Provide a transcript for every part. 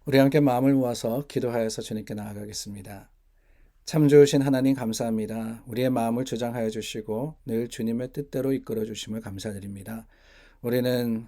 우리 함께 마음을 모아서 기도하여서 주님께 나아가겠습니다. 참 좋으신 하나님 감사합니다. 우리의 마음을 주장하여 주시고 늘 주님의 뜻대로 이끌어 주심을 감사드립니다. 우리는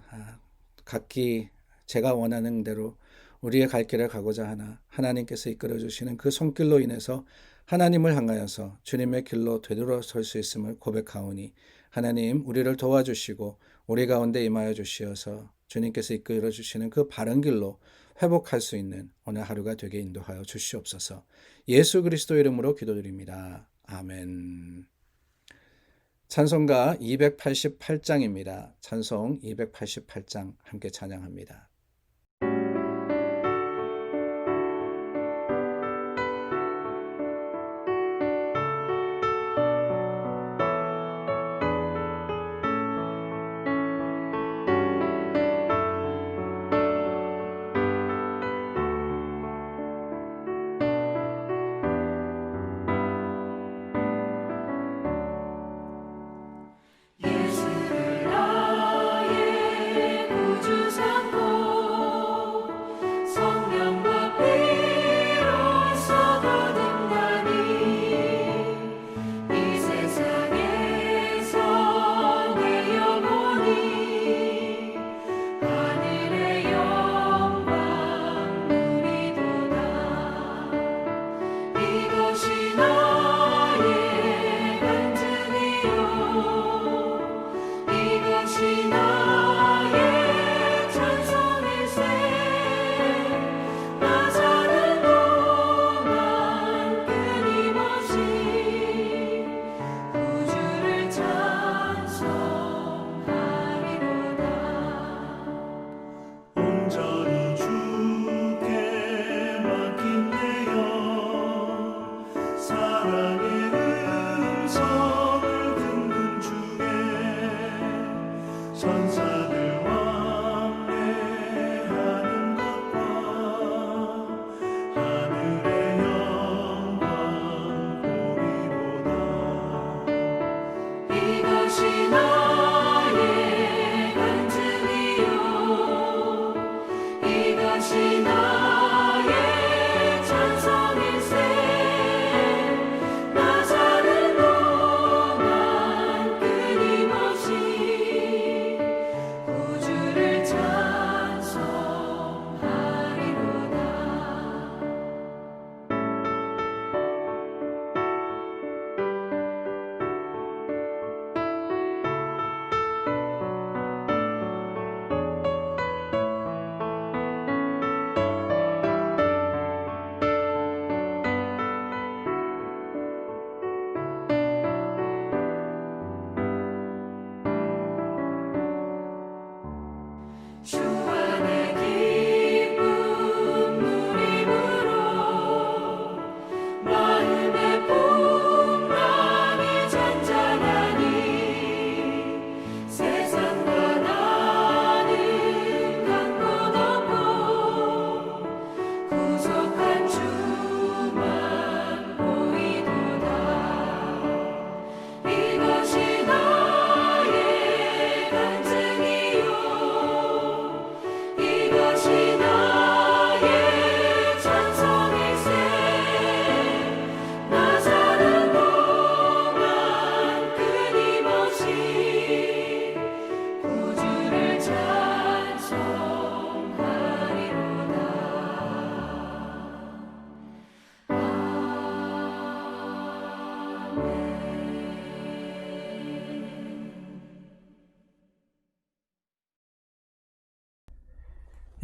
각기 제가 원하는 대로 우리의 갈 길을 가고자 하나 하나님께서 이끌어 주시는 그 손길로 인해서 하나님을 향하여서 주님의 길로 되돌아설 수 있음을 고백하오니 하나님 우리를 도와주시고 우리 가운데 임하여 주시어서 주님께서 이끌어 주시는 그 바른 길로 회복할 수 있는 오늘 하루가 되게 인도하여 주시옵소서. 예수 그리스도 이름으로 기도드립니다. 아멘. 찬송가 288장입니다. 찬송 288장 함께 찬양합니다.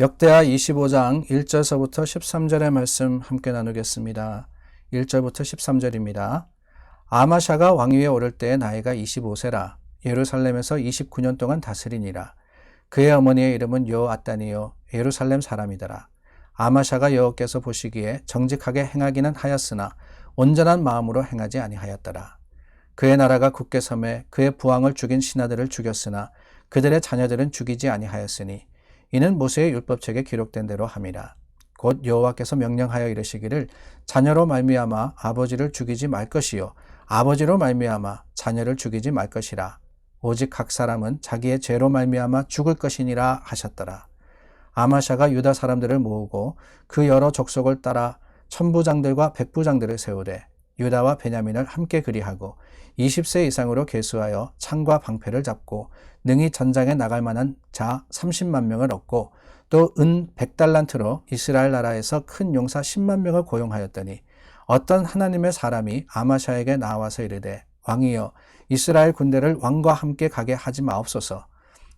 역대하 25장 1절서부터 13절의 말씀 함께 나누겠습니다. 1절부터 13절입니다. 아마샤가 왕위에 오를 때 나이가 25세라 예루살렘에서 29년 동안 다스리니라. 그의 어머니의 이름은 여호앗단이요 예루살렘 사람이더라. 아마샤가 여호께서 보시기에 정직하게 행하기는 하였으나 온전한 마음으로 행하지 아니하였더라. 그의 나라가 굳게 섬에 그의 부왕을 죽인 신하들을 죽였으나 그들의 자녀들은 죽이지 아니하였으니 이는 모세의 율법책에 기록된 대로 함이라. 곧 여호와께서 명령하여 이르시기를 자녀로 말미암아 아버지를 죽이지 말 것이요 아버지로 말미암아 자녀를 죽이지 말 것이라. 오직 각 사람은 자기의 죄로 말미암아 죽을 것이니라 하셨더라. 아마샤가 유다 사람들을 모으고 그 여러 족속을 따라 천부장들과 백부장들을 세우되 유다와 베냐민을 함께 그리하고 20세 이상으로 계수하여 창과 방패를 잡고 능히 전장에 나갈 만한 자 30만 명을 얻고 또 은 100달란트로 이스라엘 나라에서 큰 용사 10만 명을 고용하였더니 어떤 하나님의 사람이 아마샤에게 나와서 이르되 왕이여 이스라엘 군대를 왕과 함께 가게 하지 마옵소서.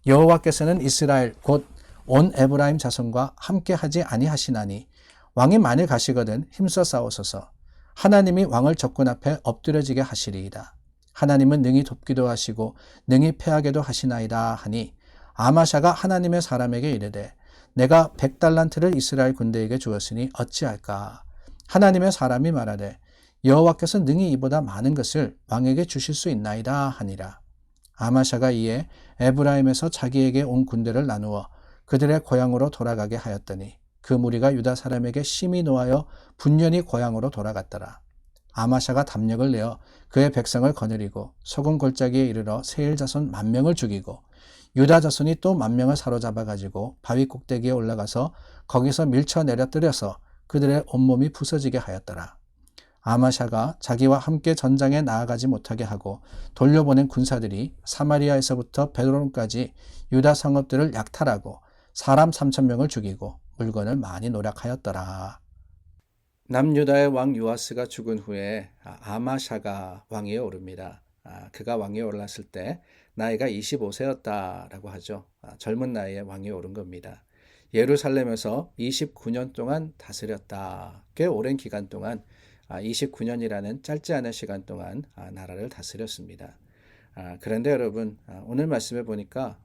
여호와께서는 이스라엘 곧 온 에브라임 자손과 함께 하지 아니하시나니 왕이 만일 가시거든 힘써 싸우소서. 하나님이 왕을 적군 앞에 엎드려지게 하시리이다. 하나님은 능히 돕기도 하시고 능히 패하게도 하시나이다 하니 아마샤가 하나님의 사람에게 이르되 내가 100달란트를 이스라엘 군대에게 주었으니 어찌할까. 하나님의 사람이 말하되 여호와께서 능히 이보다 많은 것을 왕에게 주실 수 있나이다 하니라. 아마샤가 이에 에브라임에서 자기에게 온 군대를 나누어 그들의 고향으로 돌아가게 하였더니 그 무리가 유다 사람에게 심히 노하여 분연히 고향으로 돌아갔더라. 아마샤가 담력을 내어 그의 백성을 거느리고 소금 골짜기에 이르러 세일 자손 10,000명을 죽이고 유다 자손이 또 10,000명을 사로잡아 가지고 바위 꼭대기에 올라가서 거기서 밀쳐 내려뜨려서 그들의 온몸이 부서지게 하였더라. 아마샤가 자기와 함께 전장에 나아가지 못하게 하고 돌려보낸 군사들이 사마리아에서부터 베드론까지 유다 성읍들을 약탈하고 사람 3,000명을 죽이고 물건을 많이 노략하였더라. 남유다의 왕 요아스가 죽은 후에 아마샤가 왕위에 오릅니다. 그가 왕위에 올랐을 때 나이가 25세였다라고 하죠. 젊은 나이에 왕위에 오른 겁니다. 예루살렘에서 29년 동안 다스렸다. 꽤 오랜 기간 동안 29년이라는 짧지 않은 시간 동안 나라를 다스렸습니다. 그런데 여러분 오늘 말씀에 보니까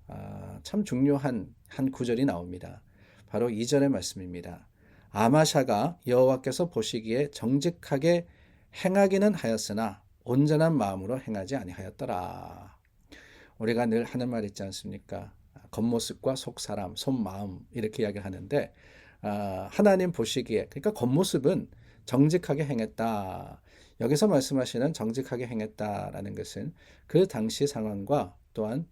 참 중요한 한 구절이 나옵니다. 바로 2절의 말씀입니다. 아마샤가 여호와께서 보시기에 정직하게 행하기는 하였으나 온전한 마음으로 행하지 아니하였더라. 우리가 늘 하는 말 있지 않습니까? 겉모습과 속사람, 속마음 이렇게 이야기를 하는데 하나님 보시기에 그러니까 겉모습은 정직하게 행했다. 여기서 말씀하시는 정직하게 행했다라는 것은 그 당시 상황과 또한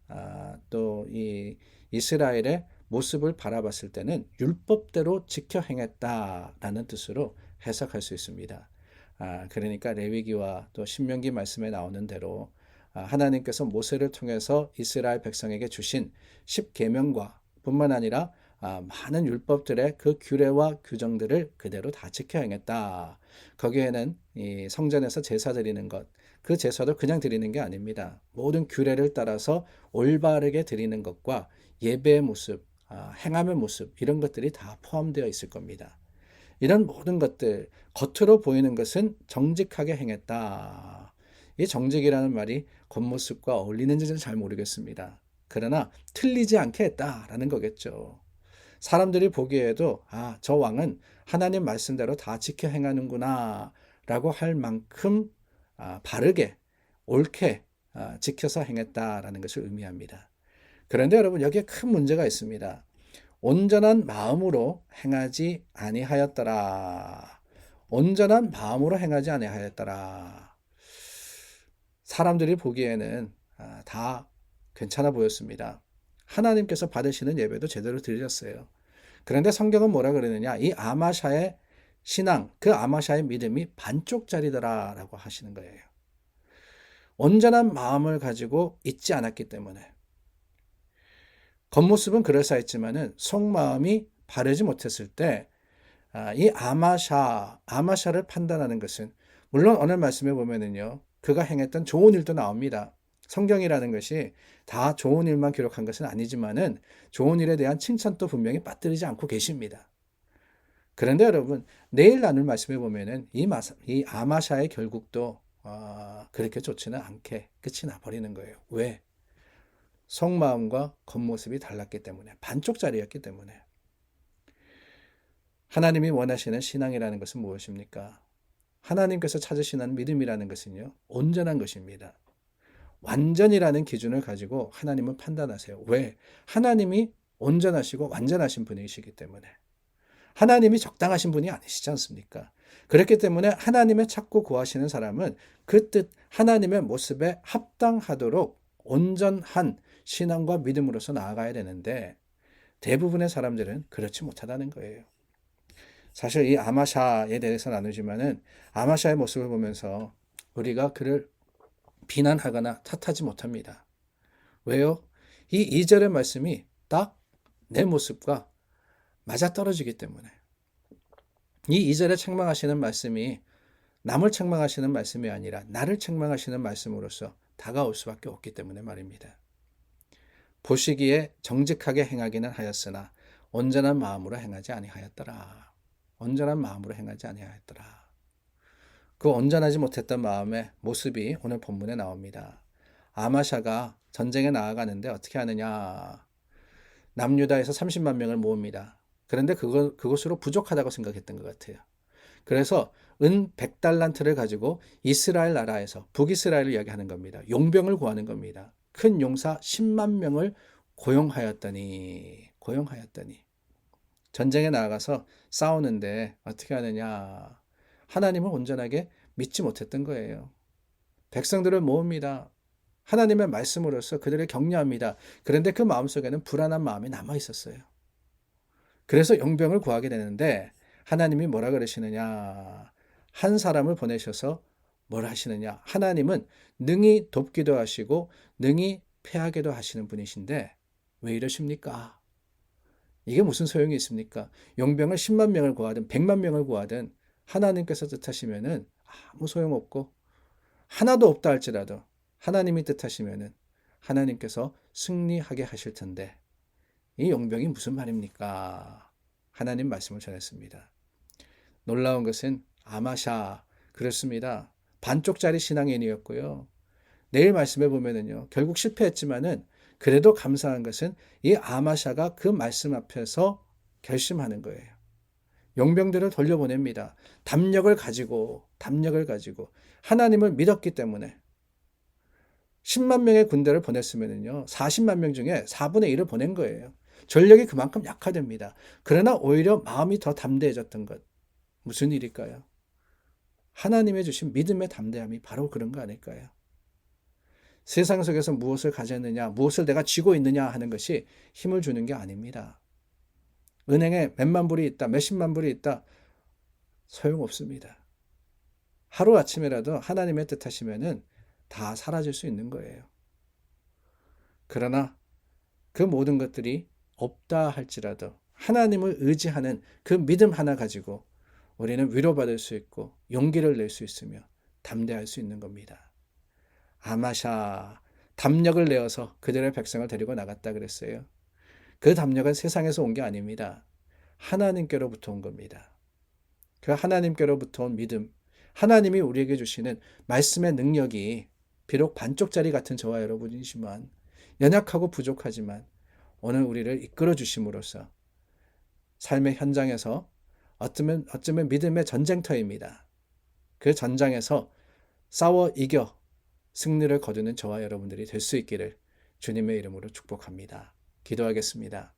또 이 이스라엘의 모습을 바라봤을 때는 율법대로 지켜 행했다라는 뜻으로 해석할 수 있습니다. 그러니까 레위기와 또 신명기 말씀에 나오는 대로 하나님께서 모세를 통해서 이스라엘 백성에게 주신 10계명과 뿐만 아니라 많은 율법들의 그 규례와 규정들을 그대로 다 지켜 행했다. 거기에는 이 성전에서 제사 드리는 것, 그 제사도 그냥 드리는 게 아닙니다. 모든 규례를 따라서 올바르게 드리는 것과 예배의 모습, 행함의 모습 이런 것들이 다 포함되어 있을 겁니다. 이런 모든 것들, 겉으로 보이는 것은 정직하게 행했다. 이 정직이라는 말이 겉모습과 어울리는지는 잘 모르겠습니다. 그러나 틀리지 않게 했다라는 거겠죠. 사람들이 보기에도 저 왕은 하나님 말씀대로 다 지켜 행하는구나 라고 할 만큼 바르게 옳게 지켜서 행했다라는 것을 의미합니다. 그런데 여러분 여기에 큰 문제가 있습니다. 온전한 마음으로 행하지 아니하였더라. 온전한 마음으로 행하지 아니하였더라. 사람들이 보기에는 다 괜찮아 보였습니다. 하나님께서 받으시는 예배도 제대로 드렸어요. 그런데 성경은 뭐라 그러느냐? 이 아마샤의 신앙, 그 아마샤의 믿음이 반쪽짜리더라라고 하시는 거예요. 온전한 마음을 가지고 있지 않았기 때문에. 겉모습은 그럴싸했지만은 속마음이 바르지 못했을 때 이 아마샤를 판단하는 것은 물론 오늘 말씀에 보면은요. 그가 행했던 좋은 일도 나옵니다. 성경이라는 것이 다 좋은 일만 기록한 것은 아니지만은 좋은 일에 대한 칭찬도 분명히 빠뜨리지 않고 계십니다. 그런데 여러분 내일 나눌 말씀에 보면은 이 아마샤의 결국도 그렇게 좋지는 않게 끝이 나버리는 거예요. 왜? 속마음과 겉모습이 달랐기 때문에 반쪽짜리였기 때문에. 하나님이 원하시는 신앙이라는 것은 무엇입니까? 하나님께서 찾으시는 믿음이라는 것은요. 온전한 것입니다. 완전이라는 기준을 가지고 하나님은 판단하세요. 왜? 하나님이 온전하시고 완전하신 분이시기 때문에. 하나님이 적당하신 분이 아니시지 않습니까? 그렇기 때문에 하나님의 찾고 구하시는 사람은 그 뜻 하나님의 모습에 합당하도록 온전한 신앙과 믿음으로서 나아가야 되는데 대부분의 사람들은 그렇지 못하다는 거예요. 사실 이 아마샤에 대해서 나누지만은 아마샤의 모습을 보면서 우리가 그를 비난하거나 탓하지 못합니다. 왜요? 이 2절의 말씀이 딱 내 모습과 맞아떨어지기 때문에. 이 2절에 책망하시는 말씀이 남을 책망하시는 말씀이 아니라 나를 책망하시는 말씀으로서 다가올 수밖에 없기 때문에 말입니다. 보시기에 정직하게 행하기는 하였으나 온전한 마음으로 행하지 아니하였더라. 온전한 마음으로 행하지 아니하였더라. 그 온전하지 못했던 마음의 모습이 오늘 본문에 나옵니다. 아마샤가 전쟁에 나아가는데 어떻게 하느냐. 남유다에서 30만 명을 모읍니다. 그런데 그것으로 부족하다고 생각했던 것 같아요. 그래서 은 100달란트를 가지고 이스라엘 나라에서 북이스라엘을 이야기하는 겁니다. 용병을 구하는 겁니다. 큰 용사 10만 명을 고용하였더니 전쟁에 나아가서 싸우는데 어떻게 하느냐. 하나님을 온전하게 믿지 못했던 거예요. 백성들을 모읍니다. 하나님의 말씀으로서 그들을 격려합니다. 그런데 그 마음속에는 불안한 마음이 남아 있었어요. 그래서 용병을 구하게 되는데 하나님이 뭐라 그러시느냐. 한 사람을 보내셔서 뭘 하시느냐. 하나님은 능히 돕기도 하시고 능히 패하게도 하시는 분이신데 왜 이러십니까? 이게 무슨 소용이 있습니까? 용병을 10만 명을 구하든 100만 명을 구하든 하나님께서 뜻하시면은 아무 소용없고 하나도 없다 할지라도 하나님이 뜻하시면은 하나님께서 승리하게 하실 텐데 이 용병이 무슨 말입니까? 하나님 말씀을 전했습니다. 놀라운 것은 아마샤 그렇습니다. 반쪽짜리 신앙인이었고요. 내일 말씀에 보면은요. 결국 실패했지만은 그래도 감사한 것은 이 아마샤가 그 말씀 앞에서 결심하는 거예요. 용병들을 돌려보냅니다. 담력을 가지고 하나님을 믿었기 때문에 10만 명의 군대를 보냈으면요. 40만 명 중에 4분의 1을 보낸 거예요. 전력이 그만큼 약화됩니다. 그러나 오히려 마음이 더 담대해졌던 것. 무슨 일일까요? 하나님의 주신 믿음의 담대함이 바로 그런 거 아닐까요? 세상 속에서 무엇을 가졌느냐, 무엇을 내가 쥐고 있느냐 하는 것이 힘을 주는 게 아닙니다. 은행에 몇만 불이 있다, 몇십만 불이 있다, 소용없습니다. 하루아침이라도 하나님의 뜻하시면은 다 사라질 수 있는 거예요. 그러나 그 모든 것들이 없다 할지라도 하나님을 의지하는 그 믿음 하나 가지고 우리는 위로받을 수 있고 용기를 낼 수 있으며 담대할 수 있는 겁니다. 아마샤 담력을 내어서 그들의 백성을 데리고 나갔다 그랬어요. 그 담력은 세상에서 온 게 아닙니다. 하나님께로부터 온 겁니다. 그 하나님께로부터 온 믿음, 하나님이 우리에게 주시는 말씀의 능력이 비록 반쪽짜리 같은 저와 여러분이지만 연약하고 부족하지만 오늘 우리를 이끌어 주심으로써 삶의 현장에서 어쩌면 믿음의 전쟁터입니다. 그 전장에서 싸워 이겨 승리를 거두는 저와 여러분들이 될 수 있기를 주님의 이름으로 축복합니다. 기도하겠습니다.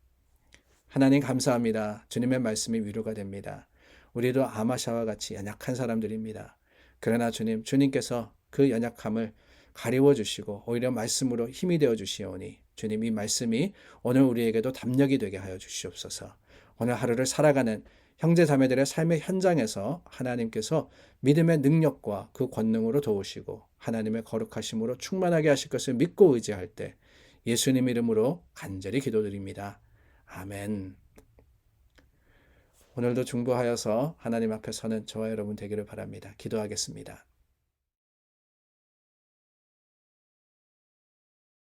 하나님 감사합니다. 주님의 말씀이 위로가 됩니다. 우리도 아마샤와 같이 연약한 사람들입니다. 그러나 주님께서 그 연약함을 가리워 주시고 오히려 말씀으로 힘이 되어 주시오니 주님 이 말씀이 오늘 우리에게도 담력이 되게 하여 주시옵소서. 오늘 하루를 살아가는 형제 자매들의 삶의 현장에서 하나님께서 믿음의 능력과 그 권능으로 도우시고 하나님의 거룩하심으로 충만하게 하실 것을 믿고 의지할 때 예수님 이름으로 간절히 기도드립니다. 아멘. 오늘도 중보하여서 하나님 앞에 서는 저와 여러분 되기를 바랍니다. 기도하겠습니다.